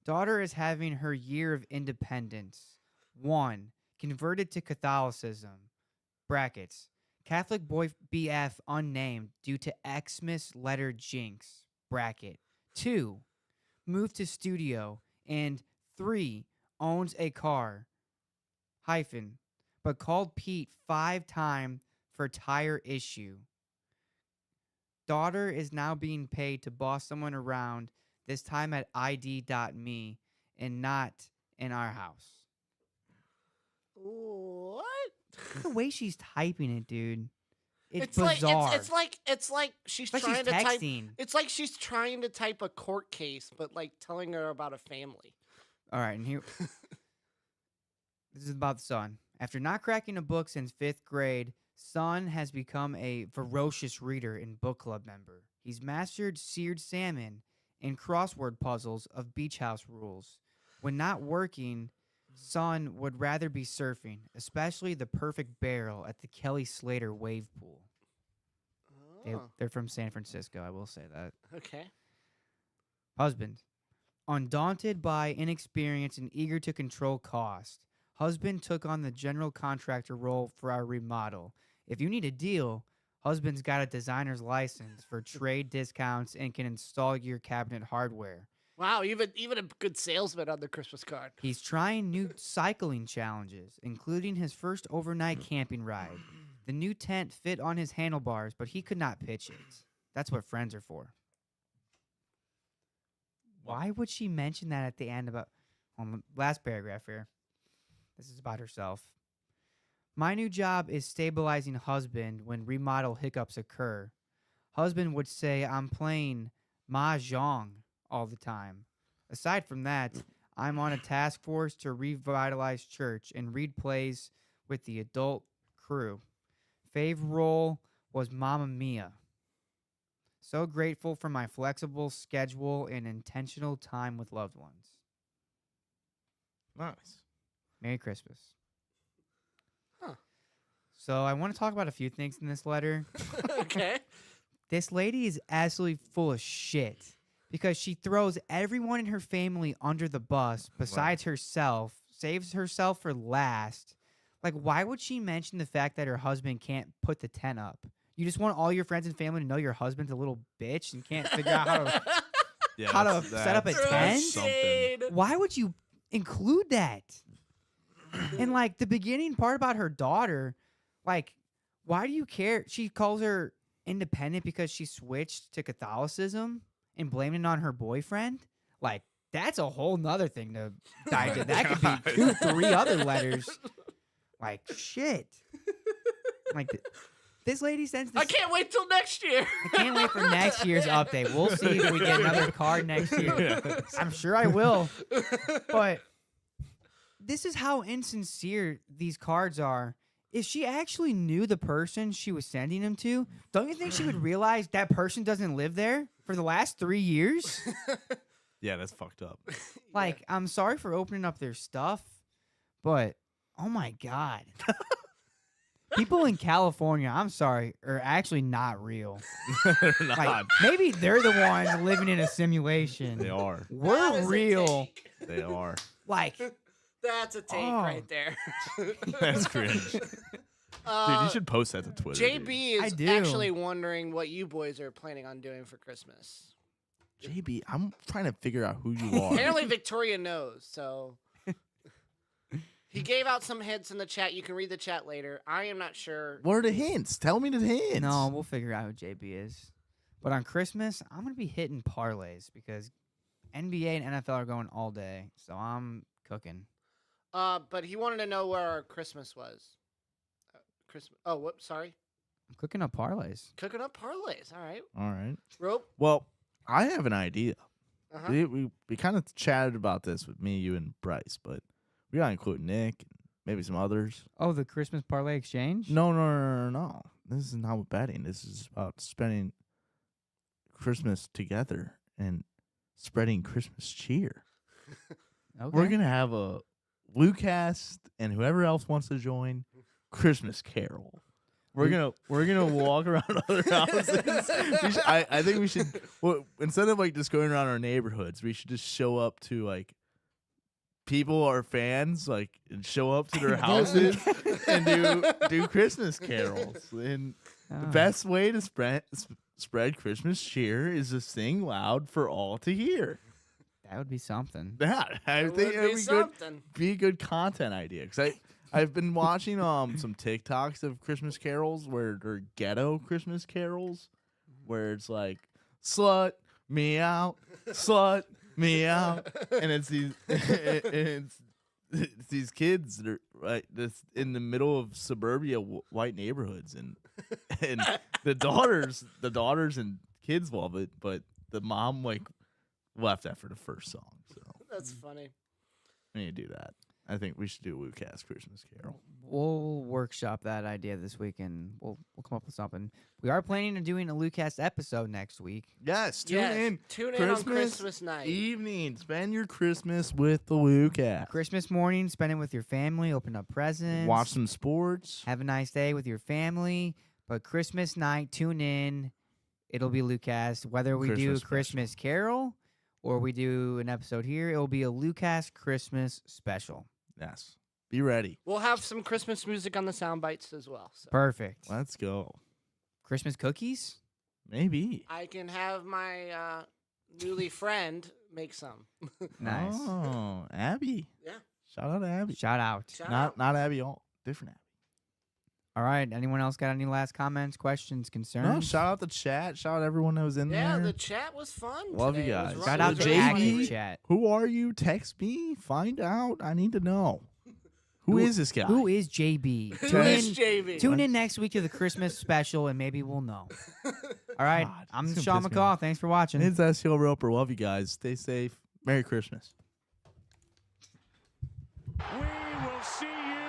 Daughter is having her year of independence. 1. Converted to Catholicism. Brackets. Catholic boy BF unnamed due to Xmas letter jinx. Bracket. 2, moved to studio, and 3, owns a car, but called Pete 5 times for tire issue. Daughter is now being paid to boss someone around, this time at ID.me and not in our house. What? The way she's typing it, dude. It's like bizarre. it's like she's Like trying she's to type. texting. It's like she's trying to type a court case, but like telling her about a family. All right, and here. This is about the son. After not cracking a book since 5th grade, son has become a ferocious reader and book club member. He's mastered seared salmon and crossword puzzles of beach house rules. When not working, son would rather be surfing, especially the perfect barrel at the Kelly Slater wave pool. Oh, They're from San Francisco, I will say that. okay. Husband. Undaunted by inexperience and eager to control cost, husband took on the general contractor role for our remodel. If you need a deal, husband's got a designer's license for trade discounts and can install your cabinet hardware. Wow, even a good salesman on the Christmas card. He's trying new cycling challenges, including his first overnight camping ride. The new tent fit on his handlebars, but he could not pitch it. That's what friends are for. Why would she mention that at the end about on the last paragraph here? This is about herself. My new job is stabilizing husband when remodel hiccups occur. Husband would say I'm playing mahjong all the time. Aside from that, I'm on a task force to revitalize church and read plays with the adult crew. Fave role was Mamma Mia. So grateful for my flexible schedule and intentional time with loved ones. Nice. Merry Christmas. Huh. So I want to talk about a few things in this letter. Okay. This lady is absolutely full of shit because she throws everyone in her family under the bus besides herself, saves herself for last. Like, why would she mention the fact that her husband can't put the tent up? You just want all your friends and family to know your husband's a little bitch and can't figure out how to... Yeah, How to set up a that's tent? something. Why would you include that? And, like, the beginning part about her daughter, like, why do you care? She calls her independent because she switched to Catholicism and blaming it on her boyfriend. Like, that's a whole nother thing to digest. That could be 2, 3 other letters. Like, shit. Like, this lady sends this. I can't wait till next year. I can't wait for next year's update. We'll see if we get another card next year. I'm sure I will. But this is how insincere these cards are. If she actually knew the person she was sending them to, don't you think she would realize that person doesn't live there for the last 3 years? Yeah, that's fucked up. Like, I'm sorry for opening up their stuff, but oh my God. People in California, I'm sorry, are actually not real. They're not. Like, maybe they're the ones living in a simulation. They are. That We're is a real. take. They are. Like, That's a take Oh. right there. That's cringe. Dude, you should post that to Twitter. dude. JB I is do. actually wondering what you boys are planning on doing for Christmas. JB, I'm trying to figure out who you are. Apparently, Victoria knows, so. He gave out some hints in the chat. You can read the chat later. I am not sure. What are the hints? Tell me the hints. no, we'll figure out who JB is. But on Christmas, I'm going to be hitting parlays because NBA and NFL are going all day. So I'm cooking. But he wanted to know where our Christmas was. Christmas. Oh, whoops, sorry. I'm cooking up parlays. Cooking up parlays. All right. All right. Rope. Well, I have an idea. Uh-huh. We kind of chatted about this with me, you, and Bryce, but we gotta include Nick and maybe some others. Oh, the Christmas parlay exchange? No. This is not about betting. This is about spending Christmas together and spreading Christmas cheer. Okay. We're gonna have a Bluecast and whoever else wants to join Christmas Carol. We're gonna walk around other houses. I think we should instead of like just going around our neighborhoods, we should just show up to like people our fans like and show up to their houses and do Christmas carols. And the best way to spread Christmas cheer is to sing loud for all to hear. That would be something. That I It think would it would be be good. something. Be a good content idea because I've been watching some TikToks of Christmas carols where they're ghetto Christmas carols, where it's like slut me out, slut me out, and it's these kids that are right that's in the middle of suburbia white neighborhoods, and the daughters and kids love it, but the mom like left after the first song. So That's funny. we need to do that. I think we should do a Lucas Christmas Carol. We'll workshop that idea this week, and we'll come up with something. We are planning on doing a Lucas episode next week. Yes, tune Yes, in. tune in on Christmas night. Evening. Spend your Christmas with the Lucas. Christmas morning, spend it with your family, open up presents, Watch some sports. have a nice day with your family. But Christmas night, tune in. It'll be Lucas. Whether we do a Christmas special. Christmas Carol or we do an episode here, it'll be a Lucas Christmas special. Yes. Be ready. We'll have some Christmas music on the sound bites as well. So Perfect. Let's go. Christmas cookies? Maybe. I can have my newly friend make some. Nice. Oh, Abby. Yeah. Shout out to Abby. Shout out. Shout out. Not Abby. All different Abby. All right. Anyone else got any last comments, questions, concerns? No, shout out the chat. Shout out everyone that was in Yeah, there. the chat was fun. Love you today. It was guys. run- Shout it out was to very JB. Aggie funny. chat. Who are you? Text me. Find out. I need to know. Who is this guy? Who is JB? Who Tune is in. JV? Tune in next week to the Christmas special, and maybe we'll know. All right. God, I'm this is Sean gonna piss me McCall. off. Thanks for watching. It's SEO Roper. Love you guys. Stay safe. Merry Christmas. We will see you